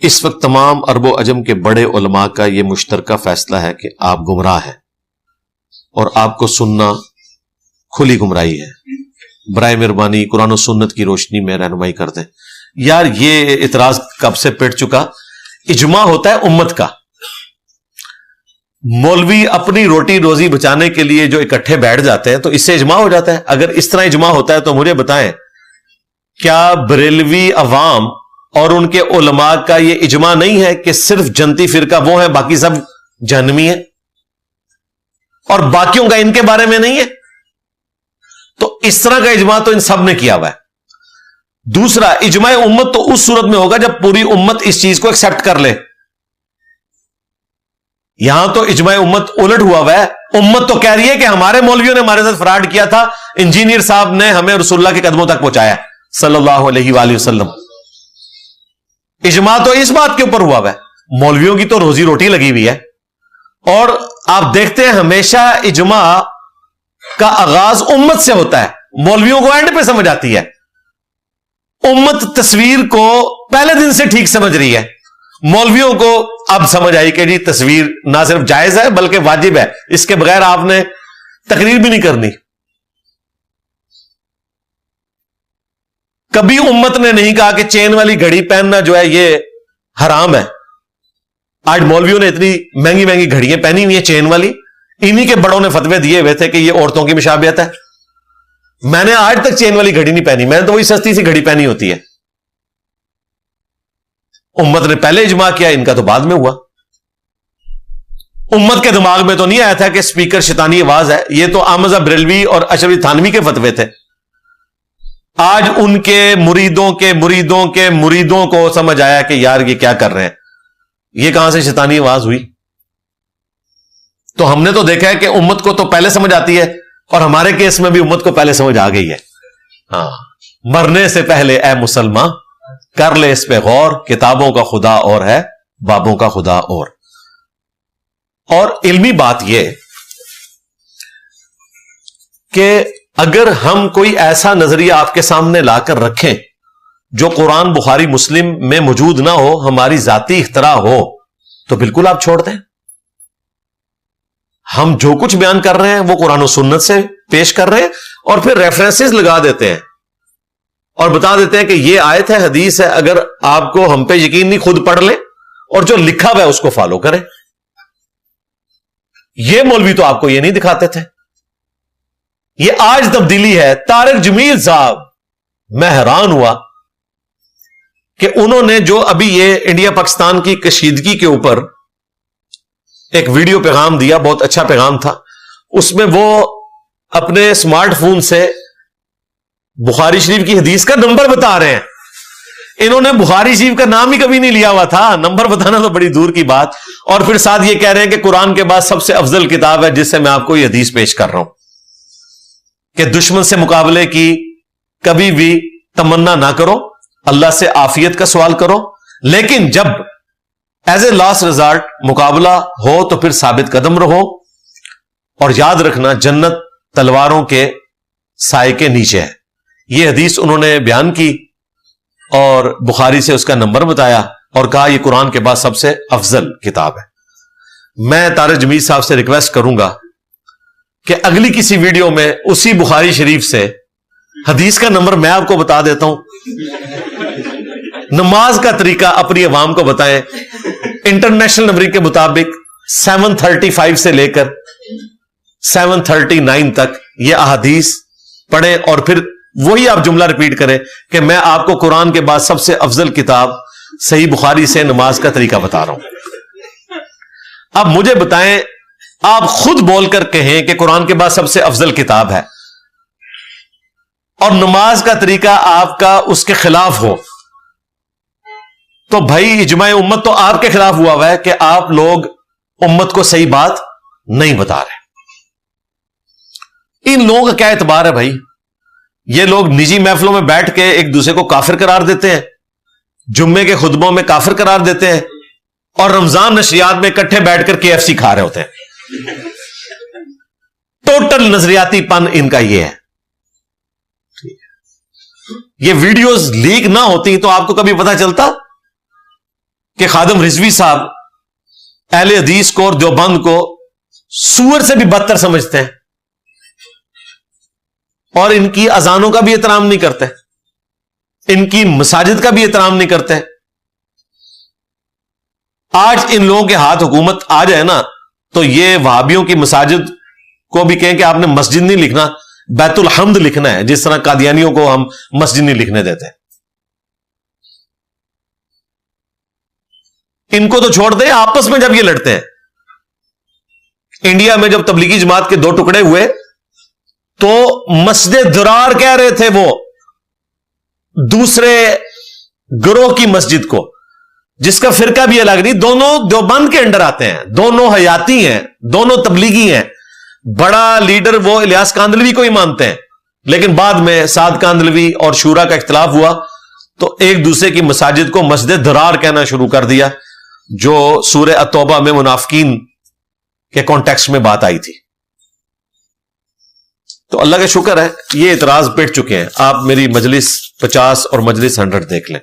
اس وقت تمام عرب و عجم کے بڑے علماء کا یہ مشترکہ فیصلہ ہے کہ آپ گمراہ ہیں اور آپ کو سننا کھلی گمراہی ہے. برائے مہربانی قرآن و سنت کی روشنی میں رہنمائی کر دیں. یار یہ اعتراض کب سے پٹ چکا. اجماع ہوتا ہے امت کا. مولوی اپنی روٹی روزی بچانے کے لیے جو اکٹھے بیٹھ جاتے ہیں تو اس سے اجماع ہو جاتا ہے. اگر اس طرح اجماع ہوتا ہے تو مجھے بتائیں کیا بریلوی عوام اور ان کے علماء کا یہ اجماع نہیں ہے کہ صرف جنتی فرقہ وہ ہے, باقی سب جہنمی ہیں, اور باقیوں کا ان کے بارے میں نہیں ہے؟ تو اس طرح کا اجماع تو ان سب نے کیا ہوا ہے. دوسرا, اجماع امت تو اس صورت میں ہوگا جب پوری امت اس چیز کو ایکسپٹ کر لے. یہاں تو اجماع امت الٹ ہوا ہے. امت تو کہہ رہی ہے کہ ہمارے مولویوں نے ہمارے ساتھ فراڈ کیا تھا, انجینئر صاحب نے ہمیں رسول اللہ کے قدموں تک پہنچایا صلی اللہ علیہ وآلہ وسلم. اجماع تو اس بات کے اوپر ہوا ہے. مولویوں کی تو روزی روٹی لگی ہوئی ہے. اور آپ دیکھتے ہیں ہمیشہ اجماع کا آغاز امت سے ہوتا ہے, مولویوں کو اینڈ پہ سمجھ آتی ہے. امت تصویر کو پہلے دن سے ٹھیک سمجھ رہی ہے, مولویوں کو اب سمجھ آئی کہ جی تصویر نہ صرف جائز ہے بلکہ واجب ہے, اس کے بغیر آپ نے تقریر بھی نہیں کرنی. کبھی امت نے نہیں کہا کہ چین والی گھڑی پہننا جو ہے یہ حرام ہے. آج مولویوں نے اتنی مہنگی مہنگی گھڑیاں پہنی ہوئی ہیں چین والی, انہی کے بڑوں نے فتوے دیے ہوئے تھے کہ یہ عورتوں کی مشابہت ہے. میں نے آج تک چین والی گھڑی نہیں پہنی, میں نے تو وہی سستی سی گھڑی پہنی ہوتی ہے. امت نے پہلے اجماع کیا, ان کا تو بعد میں ہوا. امت کے دماغ میں تو نہیں آیا تھا کہ سپیکر شیطانی آواز ہے. یہ تو احمد بریلوی اور اشرف تھانوی کے فتوے تھے. آج ان کے مریدوں کے مریدوں کے مریدوں کو سمجھ آیا کہ یار یہ کیا کر رہے ہیں, یہ کہاں سے شیطانی آواز ہوئی. تو ہم نے تو دیکھا ہے کہ امت کو تو پہلے سمجھ آتی ہے, اور ہمارے کیس میں بھی امت کو پہلے سمجھ آ گئی ہے. ہاں, مرنے سے پہلے اے مسلمان کر لے اس پہ غور, کتابوں کا خدا اور ہے بابوں کا خدا اور. اور علمی بات یہ کہ اگر ہم کوئی ایسا نظریہ آپ کے سامنے لا کر رکھیں جو قرآن بخاری مسلم میں موجود نہ ہو, ہماری ذاتی اختراع ہو, تو بالکل آپ چھوڑ دیں. ہم جو کچھ بیان کر رہے ہیں وہ قرآن و سنت سے پیش کر رہے ہیں, اور پھر ریفرنسز لگا دیتے ہیں اور بتا دیتے ہیں کہ یہ آیت ہے, حدیث ہے, اگر آپ کو ہم پہ یقین نہیں خود پڑھ لیں اور جو لکھا ہوا ہے اس کو فالو کریں. یہ مولوی تو آپ کو یہ نہیں دکھاتے تھے. یہ آج تبدیلی ہے. طارق جمیل صاحب, میں حیران ہوا کہ انہوں نے جو ابھی یہ انڈیا پاکستان کی کشیدگی کے اوپر ایک ویڈیو پیغام دیا, بہت اچھا پیغام تھا. اس میں وہ اپنے اسمارٹ فون سے بخاری شریف کی حدیث کا نمبر بتا رہے ہیں. انہوں نے بخاری شریف کا نام ہی کبھی نہیں لیا ہوا تھا, نمبر بتانا تو بڑی دور کی بات. اور پھر ساتھ یہ کہہ رہے ہیں کہ قرآن کے بعد سب سے افضل کتاب ہے جس سے میں آپ کو یہ حدیث پیش کر رہا ہوں کہ دشمن سے مقابلے کی کبھی بھی تمنا نہ کرو, اللہ سے عافیت کا سوال کرو, لیکن جب ایز اے لاسٹ ریزالٹ مقابلہ ہو تو پھر ثابت قدم رہو, اور یاد رکھنا جنت تلواروں کے سائے کے نیچے ہے. یہ حدیث انہوں نے بیان کی اور بخاری سے اس کا نمبر بتایا اور کہا یہ قرآن کے بعد سب سے افضل کتاب ہے. میں طارق جمیل صاحب سے ریکویسٹ کروں گا کہ اگلی کسی ویڈیو میں اسی بخاری شریف سے حدیث کا نمبر میں آپ کو بتا دیتا ہوں, نماز کا طریقہ اپنی عوام کو بتائیں. انٹرنیشنل نمبر کے مطابق 735 سے لے کر 739 تک یہ احادیث پڑھیں, اور پھر وہی آپ جملہ ریپیٹ کریں کہ میں آپ کو قرآن کے بعد سب سے افضل کتاب صحیح بخاری سے نماز کا طریقہ بتا رہا ہوں. اب مجھے بتائیں, آپ خود بول کر کہیں کہ قرآن کے بعد سب سے افضل کتاب ہے اور نماز کا طریقہ آپ کا اس کے خلاف ہو, تو بھائی اجماع امت تو آپ کے خلاف ہوا ہے کہ آپ لوگ امت کو صحیح بات نہیں بتا رہے. ان لوگوں کا کیا اعتبار ہے بھائی؟ یہ لوگ نجی محفلوں میں بیٹھ کے ایک دوسرے کو کافر قرار دیتے ہیں, جمعے کے خطبوں میں کافر قرار دیتے ہیں, اور رمضان نشریات میں اکٹھے بیٹھ کر KFC کھا رہے ہوتے ہیں. ٹوٹل نظریاتی پن ان کا یہ ہے. یہ ویڈیوز لیک نہ ہوتی تو آپ کو کبھی پتا چلتا کہ خادم رضوی صاحب اہل حدیث کو اور دیوبند کو سور سے بھی بدتر سمجھتے ہیں اور ان کی اذانوں کا بھی احترام نہیں کرتے, ان کی مساجد کا بھی احترام نہیں کرتے. آج ان لوگوں کے ہاتھ حکومت آ جائے نا تو یہ وہابیوں کی مساجد کو بھی کہیں کہ آپ نے مسجد نہیں لکھنا, بیت الحمد لکھنا ہے, جس طرح قادیانیوں کو ہم مسجد نہیں لکھنے دیتے. ان کو تو چھوڑ دیں, آپس میں جب یہ لڑتے ہیں. انڈیا میں جب تبلیغی جماعت کے 2 ٹکڑے ہوئے تو مسجد درار کہہ رہے تھے وہ دوسرے گروہ کی مسجد کو, جس کا فرقہ بھی الگ نہیں, دونوں دیوبند کے انڈر آتے ہیں, دونوں حیاتی ہیں, دونوں تبلیغی ہیں. بڑا لیڈر وہ الیاس کاندلوی کو ہی مانتے ہیں, لیکن بعد میں سعد کاندلوی اور شورا کا اختلاف ہوا تو ایک دوسرے کی مساجد کو مسجد درار کہنا شروع کر دیا, جو سورہ التوبہ میں منافقین کے کانٹیکسٹ میں بات آئی تھی. تو اللہ کا شکر ہے یہ اعتراض پٹ چکے ہیں. آپ میری مجلس 50 اور مجلس 100 دیکھ لیں.